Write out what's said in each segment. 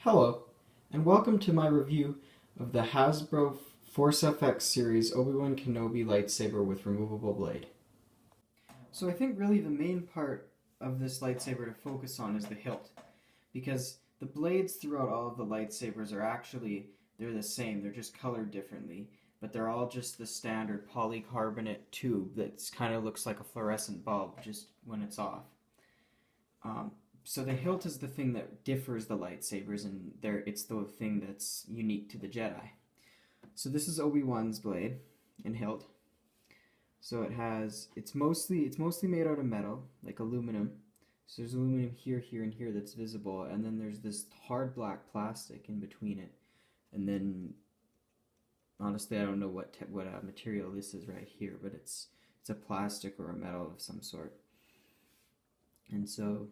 Hello, and welcome to my review of the Hasbro Force FX series Obi Wan Kenobi lightsaber with removable blade. So I think really the main part of this lightsaber to focus on is the hilt, because the blades throughout all of the lightsabers are actually, they're the same, they're just colored differently, but they're all just the standard polycarbonate tube that kind of looks like a fluorescent bulb just when it's off. So the hilt is the thing that differs the lightsabers, and it's the thing that's unique to the Jedi. So this is Obi-Wan's blade and hilt. So it's mostly made out of metal, like aluminum. So there's aluminum here, here, and here that's visible, and then there's this hard black plastic in between it. And then, honestly, I don't know what material this is right here, but it's a plastic or a metal of some sort. And so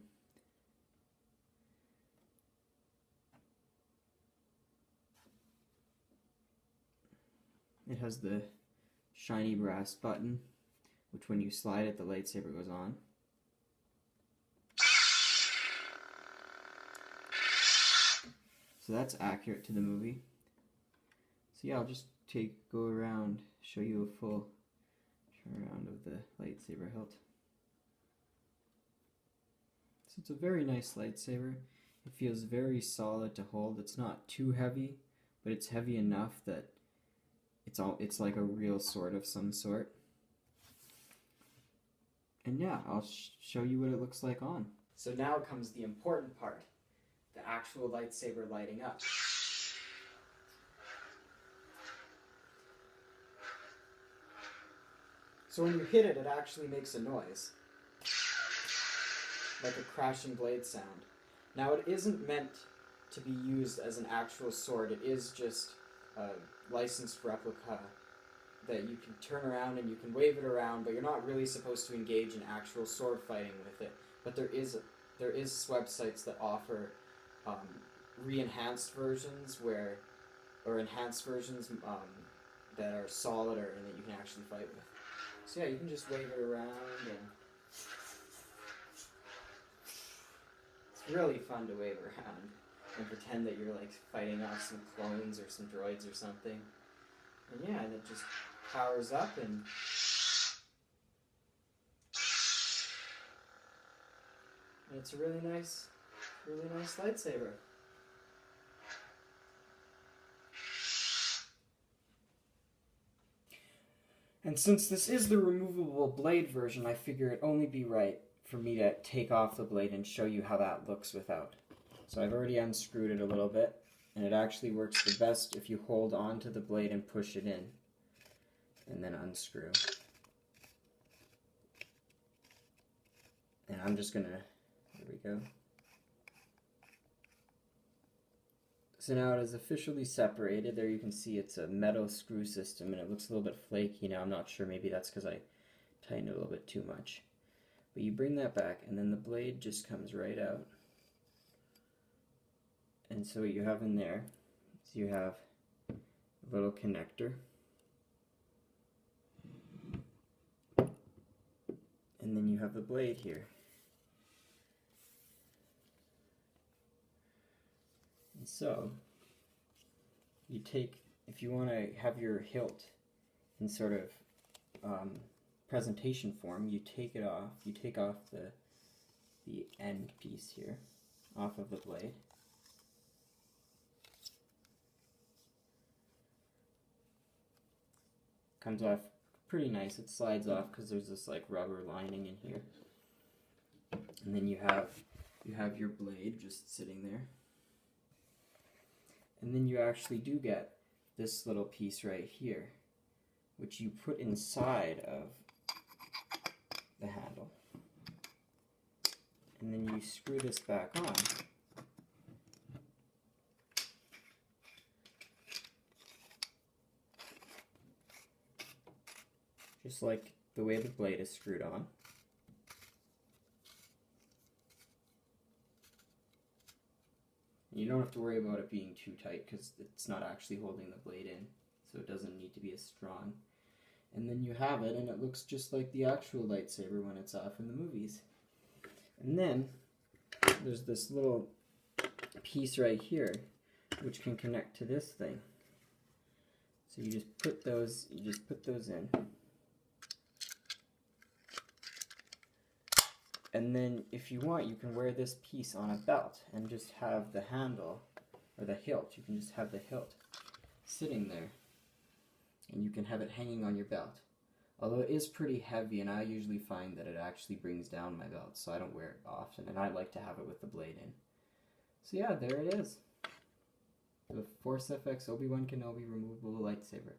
it has the shiny brass button, which when you slide it, the lightsaber goes on. So that's accurate to the movie. So yeah, I'll just go around, show you a full turn around of the lightsaber hilt. So it's a very nice lightsaber. It feels very solid to hold. It's not too heavy, but it's heavy enough that it's like a real sword of some sort. And yeah, I'll show you what it looks like on. So now comes the important part, the actual lightsaber lighting up. So when you hit it, it actually makes a noise, like a crashing blade sound. Now it isn't meant to be used as an actual sword, it is just a licensed replica that you can turn around and you can wave it around, but you're not really supposed to engage in actual sword fighting with it. But there is websites that offer re-enhanced versions enhanced versions that are solider and that you can actually fight with. So yeah, you can just wave it around, and it's really fun to wave around and pretend that you're like fighting off some clones or some droids or something. And yeah, and it just powers up, and it's a really nice lightsaber. And since this is the removable blade version, I figure it'd only be right for me to take off the blade and show you how that looks without. So I've already unscrewed it a little bit, and it actually works the best if you hold on to the blade and push it in, and then unscrew. And I'm just gonna, there we go. So now it is officially separated. There you can see it's a metal screw system, and it looks a little bit flaky now. I'm not sure, maybe that's because I tightened it a little bit too much. But you bring that back, and then the blade just comes right out. And so what you have in there is you have a little connector. And then you have the blade here. And so, you take, if you want to have your hilt in sort of presentation form, you take it off, you take off the end piece here, off of the blade. Comes off pretty nice. It slides off because there's this like rubber lining in here. And then you have your blade just sitting there. And then you actually do get this little piece right here, which you put inside of the handle. And then you screw this back on. Just like the way the blade is screwed on. You don't have to worry about it being too tight because it's not actually holding the blade in, so it doesn't need to be as strong. And then you have it, and it looks just like the actual lightsaber when it's off in the movies. And then there's this little piece right here, which can connect to this thing. So you just put those in. And then if you want, you can wear this piece on a belt and just have the handle, or the hilt, you can just have the hilt sitting there. And you can have it hanging on your belt. Although it is pretty heavy, and I usually find that it actually brings down my belt, so I don't wear it often, and I like to have it with the blade in. So yeah, there it is. The Force FX Obi Wan Kenobi removable lightsaber.